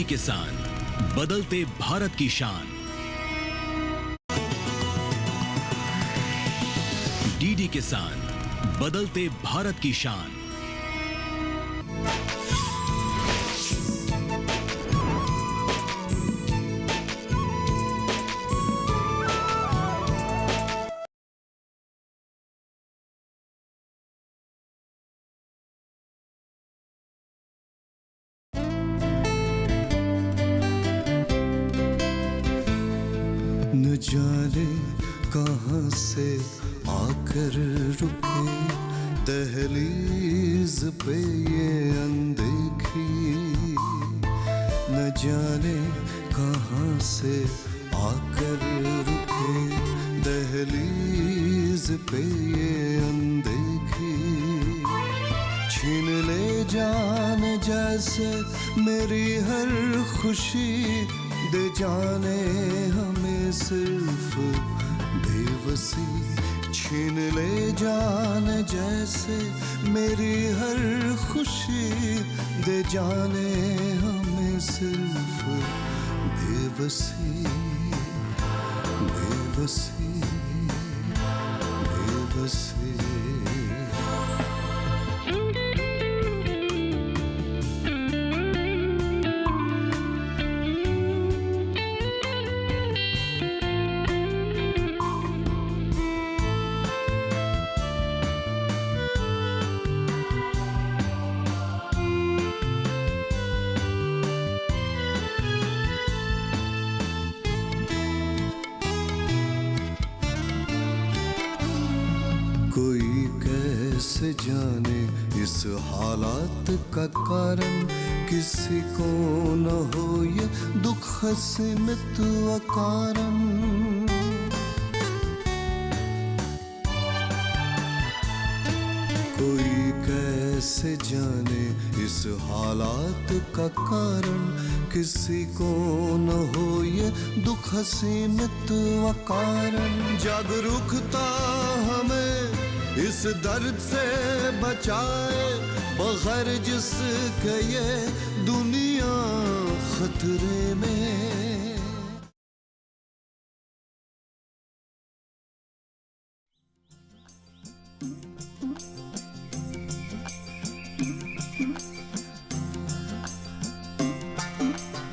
किसान, बदलते भारत की शान। डीडी किसान, बदलते भारत की शान। न जाने कहां से आकर रुके दहलीज पे ये अनदेखी। न जाने कहां से आकर रुके दहलीज पे ये अनदेखी। छीन ले जान जैसे मेरी हर खुशी, दे जाने हमें सिर्फ बेबसी। छीन ले जान जैसे मेरी हर खुशी, दे जाने हमें सिर्फ बेबसी। बेबसी बेबसी। कोई कैसे जाने इस हालात का कारण, किसी को न हो ये दुख सीमित अकारण। कोई कैसे जाने इस हालात का कारण, किसी को न हो ये दुख सीमित अकारण। जागरूकता हमें इस दर्द से बचाए, बगैर जिसके ये दुनिया खतरे में।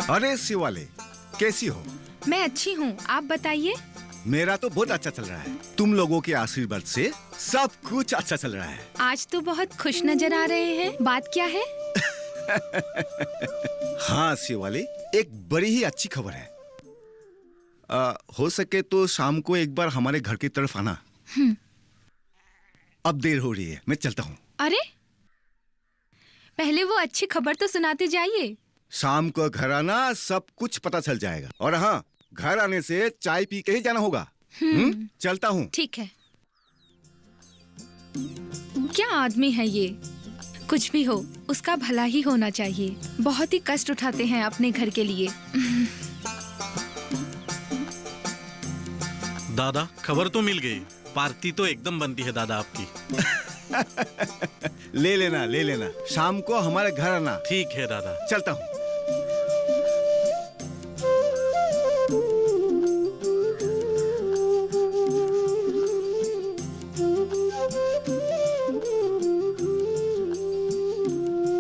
अरे शिवाले, कैसी हो? मैं अच्छी हूँ, आप बताइए। मेरा तो बहुत अच्छा चल रहा है। तुम लोगों के आशीर्वाद से सब कुछ अच्छा चल रहा है। आज तो बहुत खुश नजर आ रहे हैं, बात क्या है? हाँ शिवाले, एक बड़ी ही अच्छी खबर है। हो सके तो शाम को एक बार हमारे घर की तरफ आना। अब देर हो रही है, मैं चलता हूँ। अरे, पहले वो अच्छी खबर तो सुनाते जाइए। शाम को घर आना, सब कुछ पता चल जाएगा। और हाँ, घर आने से चाय पी के ही जाना होगा। चलता हूँ। ठीक है। क्या आदमी है ये, कुछ भी हो उसका भला ही होना चाहिए। बहुत ही कष्ट उठाते हैं अपने घर के लिए। दादा, खबर तो मिल गई। पार्टी तो एकदम बनती है दादा आपकी। ले लेना। शाम को हमारे घर आना। ठीक है दादा, चलता हूँ।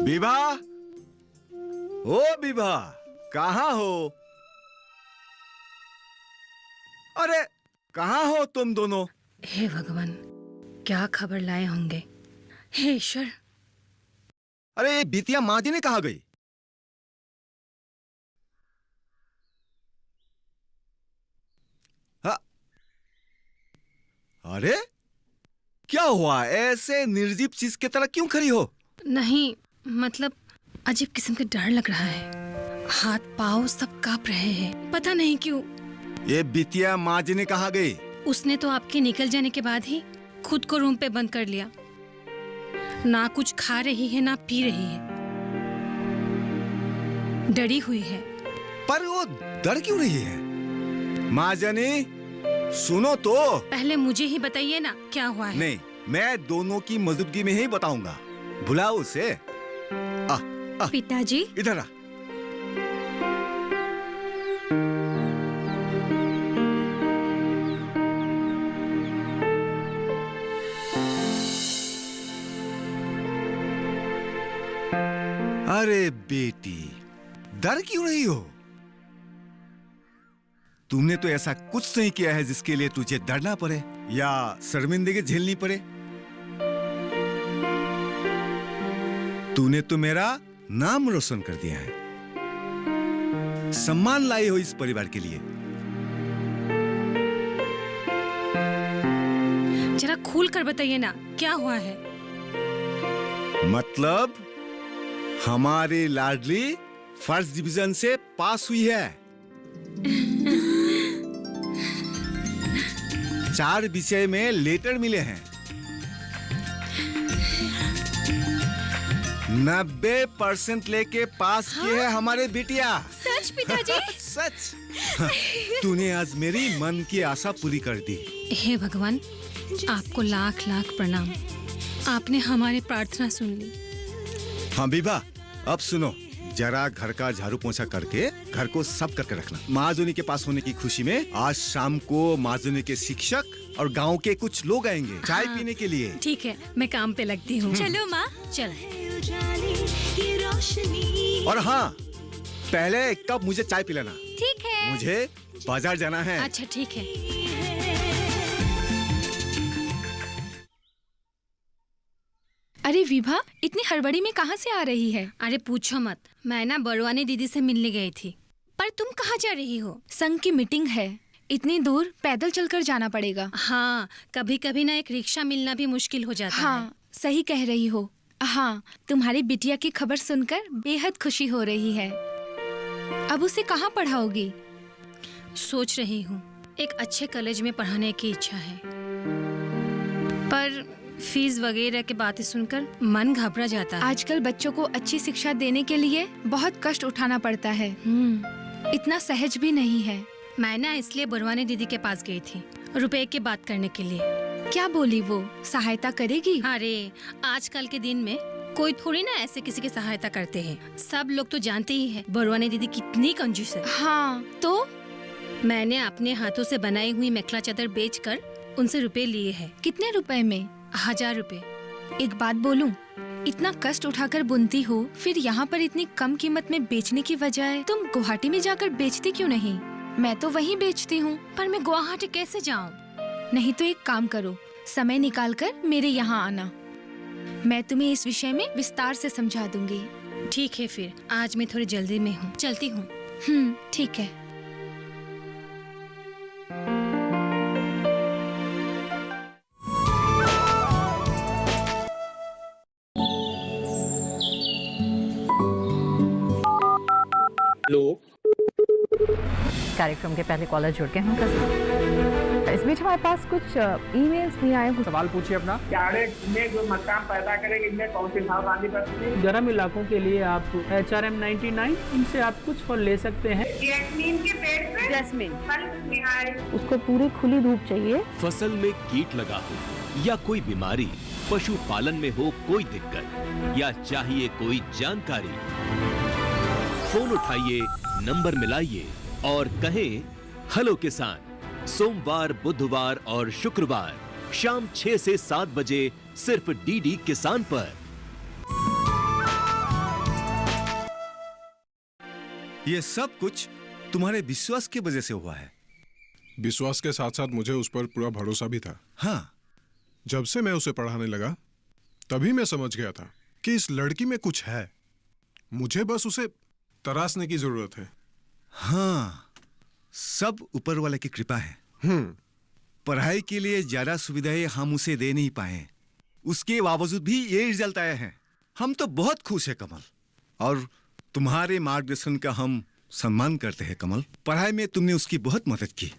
विभा, ओ विभा, कहाँ हो? अरे कहाँ हो तुम दोनों? हे भगवान, क्या खबर लाए होंगे। हे ईश्वर। अरे ये बिटिया माँ जी ने कहाँ गई? हाँ? अरे क्या हुआ? ऐसे निर्जीव चीज की तरह क्यों खड़ी हो? नहीं, मतलब अजीब किस्म का डर लग रहा है। हाथ पाँव सब कांप रहे हैं, पता नहीं क्यों। ये बिटिया माँ जी ने कहाँ गई? उसने तो आपके निकल जाने के बाद ही खुद को रूम पे बंद कर लिया। ना कुछ खा रही है ना पी रही है, डरी हुई है। पर वो डर क्यों रही है? माँ जानी, सुनो तो। पहले मुझे ही बताइए ना क्या हुआ है। नहीं, मैं दोनों की मौजूदगी में ही बताऊंगा। बुलाओ उसे। पिताजी। इधर आ। अरे बेटी, डर क्यों नहीं हो? तुमने तो ऐसा कुछ नहीं किया है जिसके लिए तुझे डरना पड़े या शर्मिंदगी झेलनी पड़े। तूने तो मेरा नाम रोशन कर दिया है, सम्मान लाई हो इस परिवार के लिए। जरा खुल कर बताइए ना, क्या हुआ है? मतलब हमारी लाडली फर्स्ट डिवीजन से पास हुई है। 4 विषय में लेटर मिले हैं। 90% लेके पास किए हैं हमारे बिटिया। सच पिताजी? सच। तूने आज मेरी मन की आशा पूरी कर दी। हे भगवान, आपको लाख लाख प्रणाम। आपने हमारी प्रार्थना सुन ली। हाँ बीबा, अब सुनो, जरा घर का झाड़ू पोछा करके घर को साफ करके रखना। महाजनी के पास होने की खुशी में आज शाम को महाजनी के शिक्षक और गांव के कुछ लोग आएंगे चाय पीने के लिए। ठीक है, मैं काम पे लगती हूँ। चलो माँ। चल। और हाँ, पहले एक कप मुझे चाय पिलाना। ठीक है। मुझे बाजार जाना है। अच्छा ठीक है। अरे विभा, इतनी हड़बड़ी में कहाँ से आ रही है? अरे पूछो मत, मैं ना बड़वानी दीदी से मिलने गई थी। पर तुम कहाँ जा रही हो? संघ की मीटिंग है, इतनी दूर पैदल चलकर जाना पड़ेगा। हाँ, कभी कभी ना एक रिक्शा मिलना भी मुश्किल हो जाता है। हाँ, सही कह रही हो। हाँ, तुम्हारी बिटिया की खबर सुनकर बेहद खुशी हो रही है। अब उसे कहाँ पढ़ाओगी? सोच रही हूँ, एक अच्छे कॉलेज में पढ़ाने की इच्छा है, पर फीस वगैरह की बातें सुनकर मन घबरा जाता है। आजकल बच्चों को अच्छी शिक्षा देने के लिए बहुत कष्ट उठाना पड़ता है। इतना सहज भी नहीं है। मैं ना इसलिए बड़वानी दीदी के पास गई थी, रुपए की बात करने के लिए। क्या बोली वो? सहायता करेगी? अरे आजकल के दिन में कोई थोड़ी ना ऐसे किसी की सहायता करते हैं। सब लोग तो जानते ही हैं बड़वानी दीदी कितनी कंजूस है। हाँ तो? मैंने अपने हाथों से बनाई हुई मेखला चादर बेचकर उनसे रुपए लिए हैं। कितने रुपए में? 1000 रुपए। एक बात बोलूं, इतना कष्ट उठाकर बुनती हो, फिर यहाँ पर इतनी कम कीमत में बेचने की बजाय तुम गुवाहाटी में जाकर बेचती क्यों नहीं? मैं तो वहीं बेचती हूँ। पर मैं गुवाहाटी कैसे जाऊँ? नहीं तो एक काम करो, समय निकालकर मेरे यहाँ आना, मैं तुम्हें इस विषय में विस्तार से समझा दूंगी। ठीक है, फिर आज मैं थोड़ी जल्दी में हूँ, चलती हूँ। ठीक है। लोग कार्यक्रम के पहले कॉलर जुड़ गए हैं कसम। इस बीच हमारे पास कुछ ईमेल्स भी आए हैं। सवाल पूछिए अपना। कैडेट में जो मकान पैदा करेंगे, इनमें कौन सी सावधानी बरतनी? गर्म इलाकों के लिए आप HRM 99 इनसे आप कुछ फल ले सकते हैं। जैस्मीन के पेड़ पे जैस्मिन, फल निहाय। उसको पूरी खुली धूप चाहिए। फसल में कीट लगा हो या कोई बीमारी, पशुपालन में हो कोई दिक्कत या चाहिए कोई जानकारी, फोन उठाइए, नंबर मिलाइए और कहें हेलो किसान। सोमवार, बुधवार और शुक्रवार शाम 6 से 7 बजे सिर्फ डीडी किसान पर। ये सब कुछ तुम्हारे विश्वास की वजह से हुआ है। विश्वास के साथ साथ मुझे उस पर पूरा भरोसा भी था। हाँ, जब से मैं उसे पढ़ाने लगा तभी मैं समझ गया था कि इस लड़की में कुछ है। मुझे बस उसे तराशने की जरूरत है। हाँ, सब ऊपर वाले की कृपा है। पढ़ाई के लिए ज्यादा सुविधाएं हम उसे दे नहीं पाए, उसके बावजूद भी ये रिजल्ट आया है। हम तो बहुत खुश है कमल, और तुम्हारे मार्गदर्शन का हम सम्मान करते हैं कमल। पढ़ाई में तुमने उसकी बहुत मदद की।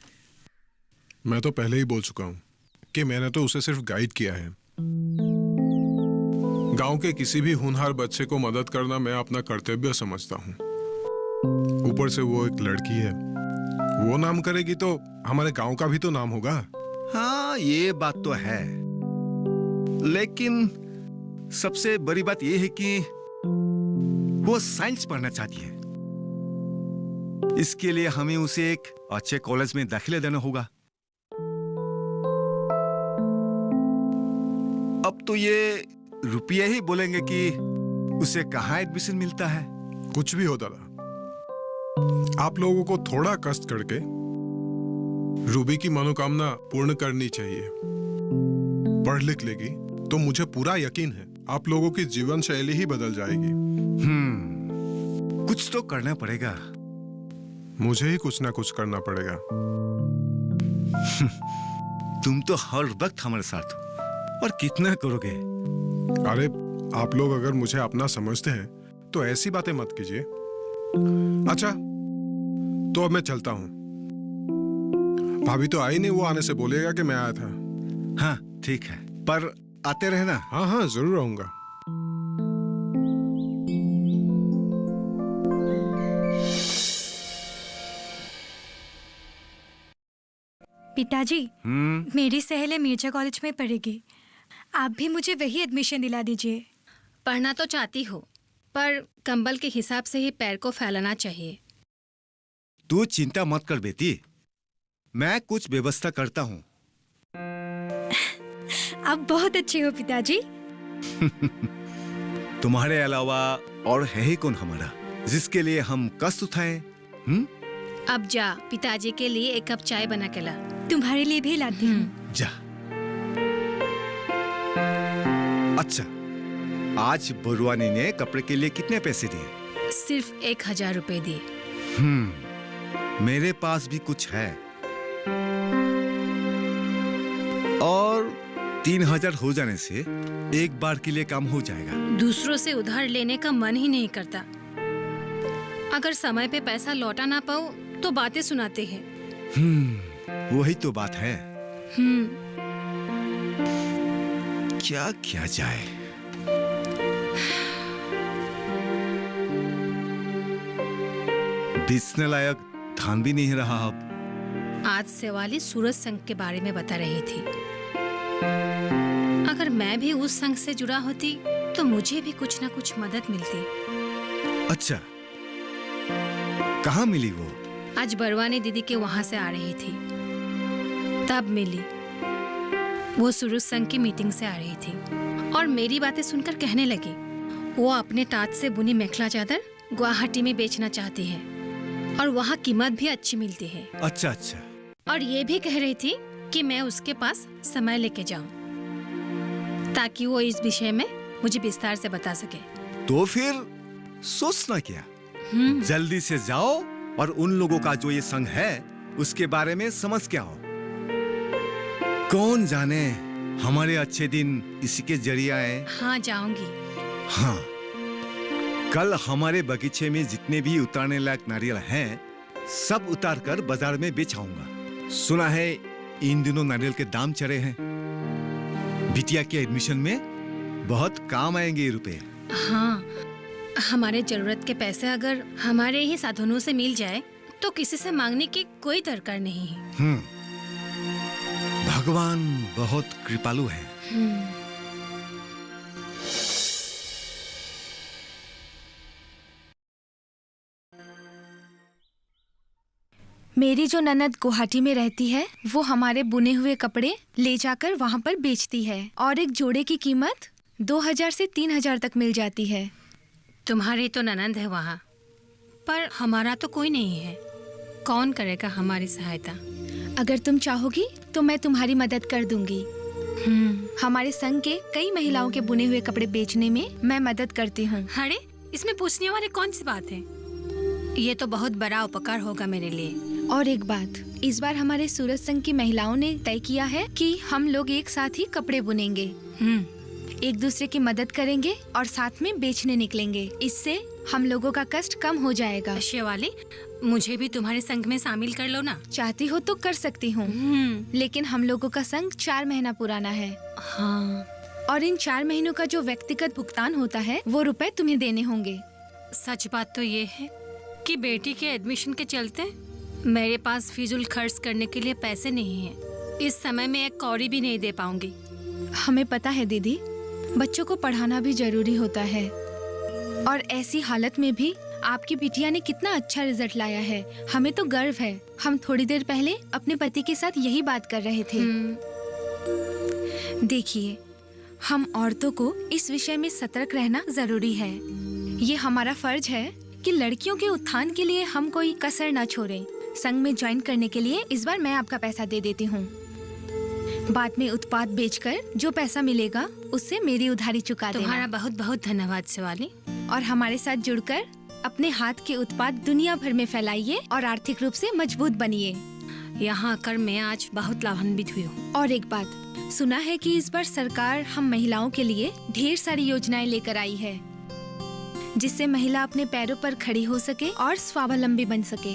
मैं तो पहले ही बोल चुका हूं कि मैंने तो उसे सिर्फ गाइड किया है। गांव के किसी भी होनहार बच्चे को मदद करना मैं अपना कर्तव्य समझता हूं। ऊपर से वो एक लड़की है, वो नाम करेगी तो हमारे गांव का भी तो नाम होगा। हाँ, ये बात तो है, लेकिन सबसे बड़ी बात ये है कि वो साइंस पढ़ना चाहती है। इसके लिए हमें उसे एक अच्छे कॉलेज में दाखिला देना होगा। अब तो ये रुपये ही बोलेंगे कि उसे कहाँ एडमिशन मिलता है? कुछ भी हो दादा, आप लोगों को थोड़ा कष्ट करके रूबी की मनोकामना पूर्ण करनी चाहिए। पढ़ लिख लेगी तो मुझे पूरा यकीन है आप लोगों की जीवन शैली ही बदल जाएगी। कुछ तो करना पड़ेगा। मुझे ही कुछ ना कुछ करना पड़ेगा। तुम तो हर वक्त हमारे साथ हो, और कितना करोगे? अरे आप लोग अगर मुझे अपना समझते हैं तो ऐसी बातें मत कीजिए। अच्छा तो अब मैं चलता हूँ। भाभी तो आई नहीं, वो आने से बोलेगा कि मैं आया था। हाँ ठीक है, पर आते रहना। हाँ हाँ जरूर आऊंगा। पिताजी, मेरी सहेली मिर्जा कॉलेज में पढ़ेगी, आप भी मुझे वही एडमिशन दिला दीजिए। पढ़ना तो चाहती हो, पर कंबल के हिसाब से ही पैर को फैलाना चाहिए। तू चिंता मत कर बेटी, मैं कुछ व्यवस्था करता हूँ। आप बहुत अच्छे हो पिताजी। तुम्हारे अलावा और है ही कौन हमारा, जिसके लिए हम कष्ट उठाएं? अब जा, पिताजी के लिए एक कप चाय बना के ला। तुम्हारे लिए भी लाती हूँ। जा। अच्छा, आज बरुआनी ने कपड़े के लिए कितने पैसे दिए? सिर्फ 1000 रुपए दिए। मेरे पास भी कुछ है, और 3000 हो जाने से एक बार के लिए काम हो जाएगा। दूसरों से उधार लेने का मन ही नहीं करता। अगर समय पे पैसा लौटा ना पाऊं तो बातें सुनाते हैं। वही तो बात है। क्या किया जाए? बेचने लायक धान भी नहीं रहा अब। आज सेवाली सूरज संघ के बारे में बता रही थी। अगर मैं भी उस संघ से जुड़ा होती तो मुझे भी कुछ ना कुछ मदद मिलती। अच्छा, कहाँ मिली वो? आज बरवानी दीदी के वहां से आ रही थी, तब मिली। वो सूरज संघ की मीटिंग से आ रही थी और मेरी बातें सुनकर कहने लगी वो अपने ताज से बुनी मेखला चादर गुवाहाटी में बेचना चाहती है और वहाँ कीमत भी अच्छी मिलती है। अच्छा अच्छा। और ये भी कह रही थी कि मैं उसके पास समय लेके जाऊं ताकि वो इस विषय में मुझे विस्तार से बता सके। तो फिर सोचना क्या, जल्दी से जाओ और उन लोगों का जो ये संघ है उसके बारे में समझ के आओ। कौन जाने हमारे अच्छे दिन इसी के जरिए आए। हाँ जाऊंगी। हाँ, कल हमारे बगीचे में जितने भी उतारने लायक नारियल हैं सब उतार कर बाजार में बेच आऊंगा। सुना है इन दिनों नारियल के दाम चढ़े हैं। बिटिया के एडमिशन में बहुत काम आएंगे ये रुपए। हाँ, हमारे जरूरत के पैसे अगर हमारे ही साधनों से मिल जाए तो किसी से मांगने की कोई दरकार नहीं है। भगवान बहुत कृपालु है। मेरी जो ननद गुवाहाटी में रहती है वो हमारे बुने हुए कपड़े ले जाकर वहाँ पर बेचती है और एक जोड़े की कीमत 2000 से 3000 तक मिल जाती है। तुम्हारी तो ननद है वहाँ, पर हमारा तो कोई नहीं है। कौन करेगा हमारी सहायता? अगर तुम चाहोगी तो मैं तुम्हारी मदद कर दूंगी। हमारे संघ के कई महिलाओं के बुने हुए कपड़े बेचने में मैं मदद करती हूँ। अरे इसमें पूछने वाली कौन सी बात है? ये तो बहुत बड़ा उपकार होगा मेरे लिए। और एक बात, इस बार हमारे सूरज संघ की महिलाओं ने तय किया है कि हम लोग एक साथ ही कपड़े बुनेंगे, एक दूसरे की मदद करेंगे और साथ में बेचने निकलेंगे। इससे हम लोगों का कष्ट कम हो जाएगा। शिवाली, मुझे भी तुम्हारे संघ में शामिल कर लो ना। चाहती हो तो कर सकती हूँ, लेकिन हम लोगों का संघ 4 महीना पुराना है। हाँ। और इन 4 महीनों का जो व्यक्तिगत भुगतान होता है वो रुपए तुम्हें देने होंगे। सच बात तो ये है कि बेटी के एडमिशन के चलते मेरे पास फिजूल खर्च करने के लिए पैसे नहीं हैं। इस समय में एक कौड़ी भी नहीं दे पाऊंगी। हमें पता है दीदी, बच्चों को पढ़ाना भी जरूरी होता है और ऐसी हालत में भी आपकी बिटिया ने कितना अच्छा रिजल्ट लाया है। हमें तो गर्व है। हम थोड़ी देर पहले अपने पति के साथ यही बात कर रहे थे। देखिए, हम औरतों को इस विषय में सतर्क रहना जरूरी है। ये हमारा फर्ज है कि लड़कियों के उत्थान के लिए हम कोई कसर न छोड़ें। संघ में ज्वाइन करने के लिए इस बार मैं आपका पैसा दे देती हूँ। बाद में उत्पाद बेचकर जो पैसा मिलेगा उससे मेरी उधारी चुका देना। तुम्हारा बहुत बहुत धन्यवाद शिवाली। और हमारे साथ जुड़कर अपने हाथ के उत्पाद दुनिया भर में फैलाइए और आर्थिक रूप से मजबूत बनिए। यहाँ आकर मैं आज बहुत लाभान्वित हुई हूँ। और एक बात, सुना है कि इस बार सरकार हम महिलाओं के लिए ढेर सारी योजनाएं लेकर आई है, जिससे महिला अपने पैरों पर खड़ी हो सके और स्वावलंबी बन सके।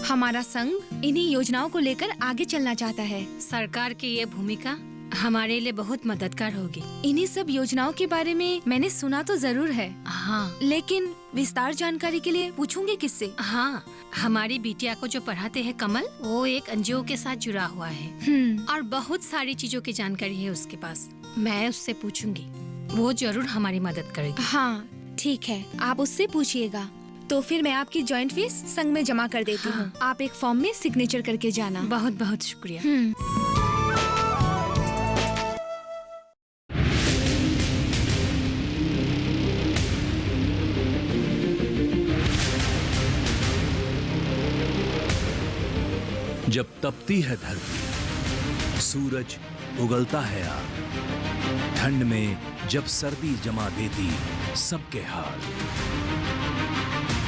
हमारा संघ इन्हीं योजनाओं को लेकर आगे चलना चाहता है। सरकार की ये भूमिका हमारे लिए बहुत मददगार होगी। इन्हीं सब योजनाओं के बारे में मैंने सुना तो जरूर है। हाँ, लेकिन विस्तार जानकारी के लिए पूछूंगी किससे? हाँ, हमारी बिटिया को जो पढ़ाते हैं कमल, वो एक एनजीओ के साथ जुड़ा हुआ है और बहुत सारी चीजों की जानकारी है उसके पास। मैं उससे पूछूंगी, वो जरूर हमारी मदद करेगी। हाँ ठीक है, आप उससे पूछिएगा। तो फिर मैं आपकी जॉइंट फीस संघ में जमा कर देती हूँ। आप एक फॉर्म में सिग्नेचर करके जाना। बहुत बहुत शुक्रिया। जब तपती है धरती, सूरज उगलता है आग, ठंड में जब सर्दी जमा देती सबके हाल,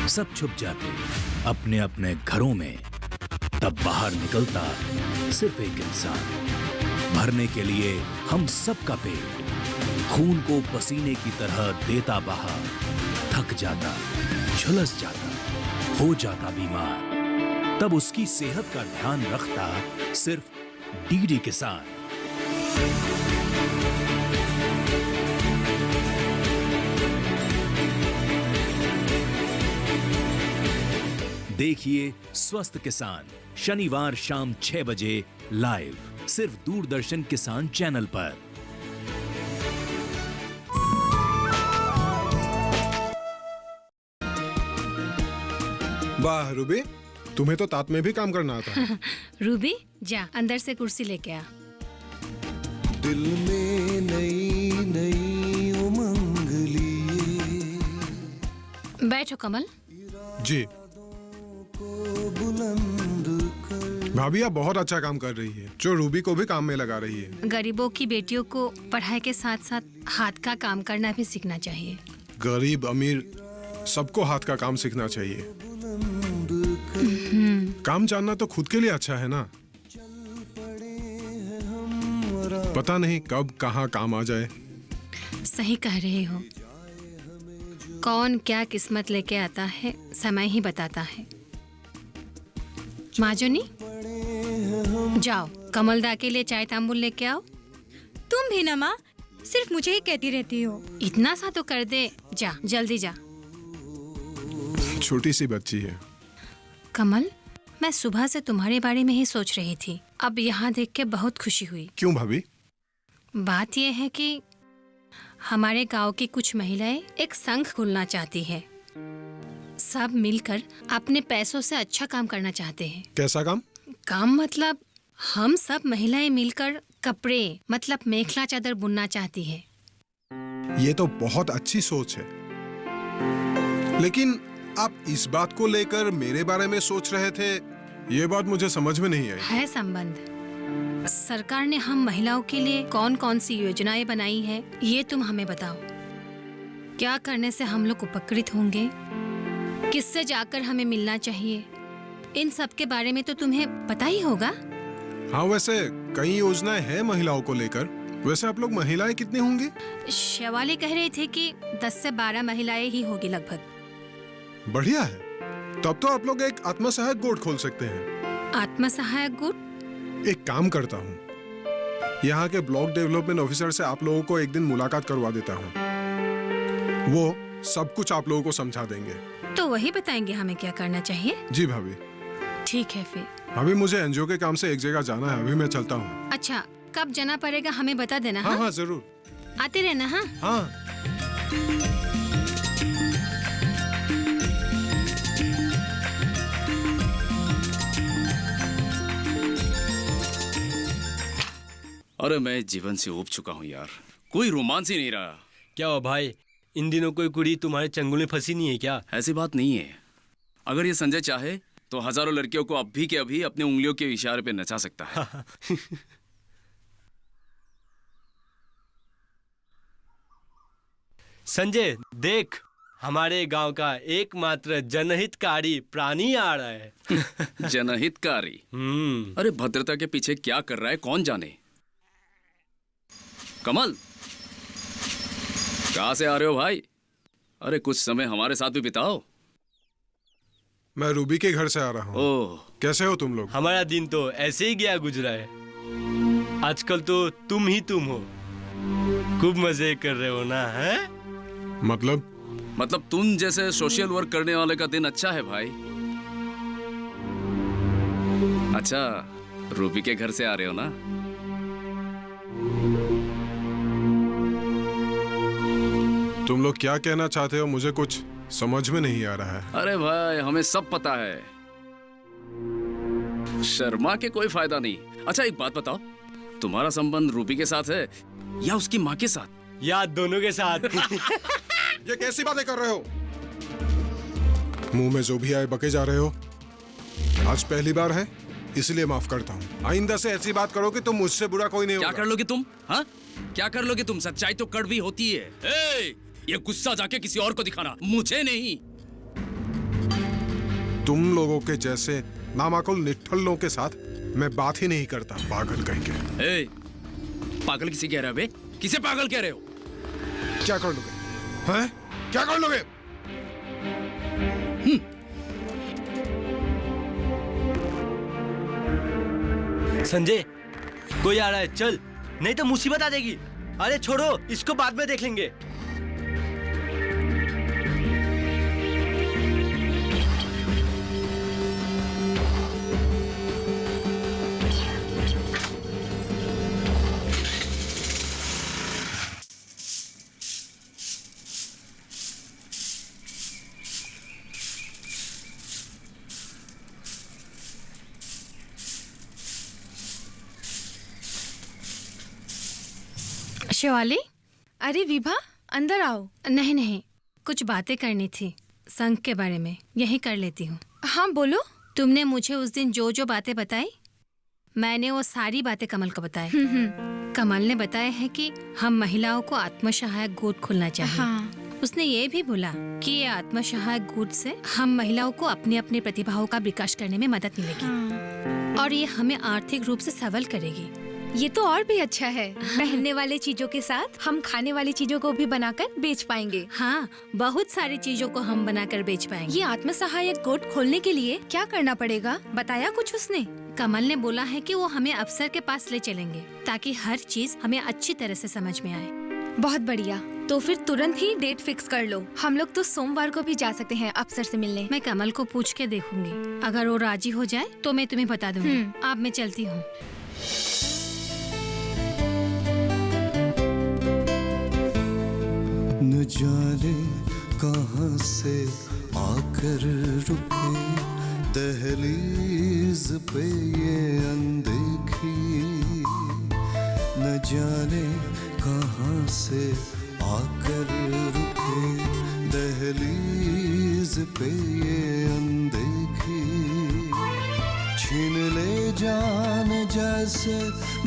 सब छुप जाते अपने अपने घरों में, तब बाहर निकलता सिर्फ एक इंसान, भरने के लिए हम सबका पेट, खून को पसीने की तरह देता बहा, थक जाता, झुलस जाता, हो जाता बीमार, तब उसकी सेहत का ध्यान रखता सिर्फ डीडी किसान। देखिए स्वस्थ किसान शनिवार शाम 6 बजे लाइव, सिर्फ दूरदर्शन किसान चैनल पर। वाह रूबी, तुम्हें तो तात में भी काम करना आता है। रूबी, जा अंदर से कुर्सी लेके आ। दिल में नई नई उमंग लिए, बैठो कमल। जी बुलंद कर। भाभी आप बहुत अच्छा काम कर रही है, जो रूबी को भी काम में लगा रही है। गरीबों की बेटियों को पढ़ाई के साथ साथ हाथ का काम करना भी सीखना चाहिए। गरीब अमीर सबको हाथ का काम सीखना चाहिए। काम जानना तो खुद के लिए अच्छा है ना। पता नहीं कब कहाँ काम आ जाए। सही कह रहे हो, कौन क्या किस्मत लेके आता है समय ही बताता है। माजुनी, जाओ कमलदा के लिए चाय तांबुल लेके आओ। तुम भी ना माँ, सिर्फ मुझे ही कहती रहती हो। इतना सा तो कर दे, जा जल्दी जा। छोटी सी बच्ची है। कमल, मैं सुबह से तुम्हारे बारे में ही सोच रही थी, अब यहाँ देख के बहुत खुशी हुई। क्यों भाभी? बात यह है कि हमारे गांव की कुछ महिलाएं एक संघ खोलना चाहती है। सब मिलकर अपने पैसों से अच्छा काम करना चाहते हैं। कैसा काम? काम मतलब हम सब महिलाएं मिलकर कपड़े मतलब मेखला चादर बुनना चाहती है। ये तो बहुत अच्छी सोच है, लेकिन आप इस बात को लेकर मेरे बारे में सोच रहे थे, ये बात मुझे समझ में नहीं आई। है संबंध। सरकार ने हम महिलाओं के लिए कौन कौन सी योजनाएं बनाई है, ये तुम हमें बताओ। क्या करने से हम लोग उपकृत होंगे, किससे जाकर हमें मिलना चाहिए, इन सब के बारे में तो तुम्हें पता ही होगा। हाँ, वैसे कई योजनाएं हैं महिलाओं को लेकर। वैसे आप लोग महिलाएं कितनी होंगी? शिवाली कह रहे थे कि 10 से 12 महिलाएं ही होगी लगभग। बढ़िया है, तब तो आप लोग एक आत्मसहायक गुट खोल सकते हैं। आत्मसहायक गुट? एक काम करता हूँ, यहाँ के ब्लॉक डेवलपमेंट ऑफिसर से आप लोगों को एक दिन मुलाकात करवा देता हूँ। वो सब कुछ आप लोगों को समझा देंगे। तो वही बताएंगे हमें क्या करना चाहिए। जी भाभी। ठीक है फिर। भाभी, मुझे एनजीओ के काम से एक जगह जाना है, अभी मैं चलता हूँ। अच्छा, कब जाना पड़ेगा हमें बता देना। हाँ हाँ जरूर, आते रहना। हाँ हाँ। अरे मैं जीवन से ऊब चुका हूँ यार। कोई रोमांस ही नहीं रहा। क्या हो भाई, इन दिनों कोई कुड़ी तुम्हारे चंगुल में फंसी नहीं है क्या? ऐसी बात नहीं है। अगर ये संजय चाहे तो हजारों लड़कियों को अभी के अभी अपने उंगलियों के इशारे पे नचा सकता है। संजय देख, हमारे गांव का एकमात्र जनहितकारी प्राणी आ रहा है। जनहितकारी? अरे भद्रता के पीछे क्या कर रहा है कौन जाने। कमल, कहां से आ रहे हो भाई? अरे कुछ समय हमारे साथ भी बिताओ। मैं रूबी के घर से आ रहा हूँ। ओह, कैसे हो तुम लोग? हमारा दिन तो ऐसे ही गया गुजरा है। आजकल तो तुम ही तुम हो, खूब मजे कर रहे हो ना? है मतलब तुम जैसे सोशल वर्क करने वाले का दिन अच्छा है भाई। अच्छा, रूबी के घर से आ रहे हो ना? तुम लोग क्या कहना चाहते हो मुझे कुछ समझ में नहीं आ रहा है। अरे भाई, हमें सब पता है। शर्मा के कोई फायदा नहीं। अच्छा एक बात बताओ, तुम्हारा संबंध रूबी के साथ है या उसकी माँ के साथ? या दोनों के साथ? ये कैसी बातें कर रहे हो? मुंह में जो भी आए बके जा रहे हो। आज पहली बार है इसलिए माफ करता हूँ। आइंदा से ऐसी बात करो कि तुम मुझसे बुरा कोई नहीं होगा। क्या कर लोगे तुम? हाँ, क्या कर लोगे तुम? सच्चाई तो कड़वी होती है। ए, ये गुस्सा जाके किसी और को दिखाना, मुझे नहीं। तुम लोगों के जैसे नामाकुल निठल्लों के साथ मैं बात ही नहीं करता। पागल कहेंगे। ए, पागल किसे कह रहे हो बे? किसे पागल कह रहे हो? क्या कर लोगे? हैं? क्या कर लोगे? संजय, कोई आ रहा है, चल, नहीं तो मुसीबत आ जाएगी। अरे छोड़ो, इसको बाद में देख लेंगे। शिवाली, अरे विभा, अंदर आओ। नहीं नहीं, कुछ बातें करनी थी संघ के बारे में, यही कर लेती हूँ। हाँ बोलो। तुमने मुझे उस दिन जो जो बातें बताई, मैंने वो सारी बातें कमल को बताई। कमल ने बताया है कि हम महिलाओं को आत्मसहायक गुट खोलना चाहिए। हाँ। उसने ये भी बोला कि ये आत्मसहायक गुट से हम महिलाओं को अपनी अपनी प्रतिभाओं का विकास करने में मदद मिलेगी। हाँ। और ये हमें आर्थिक रूप से सबल करेगी। ये तो और भी अच्छा है। पहनने वाले चीजों के साथ हम खाने वाली चीजों को भी बनाकर बेच पाएंगे। हाँ, बहुत सारी चीजों को हम बनाकर बेच पाएंगे। ये आत्मसहायक गुट खोलने के लिए क्या करना पड़ेगा, बताया कुछ उसने? कमल ने बोला है कि वो हमें अफसर के पास ले चलेंगे ताकि हर चीज हमें अच्छी तरह से समझ में आए। बहुत बढ़िया, तो फिर तुरंत ही डेट फिक्स कर लो। हम लोग तो सोमवार को भी जा सकते हैं अफसर से मिलने। मैं कमल को पूछ के देखूंगी, अगर वो राजी हो जाए तो मैं तुम्हें बता दूंगी। अब मैं चलती हूँ। न जाने कहाँ से आकर रुके दहलीज पे ये अनदेखी। न जाने कहाँ से आकर रुके दहलीज पे ये अनदेखी। छीन ले जान जैसे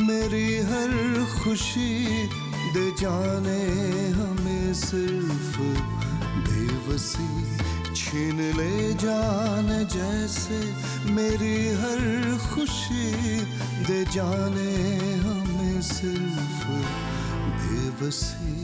मेरी हर खुशी, दे जाने हमें सिर्फ बेबसी। छीन ले जान जैसे मेरी हर खुशी, दे जाने हमें सिर्फ बेबसी।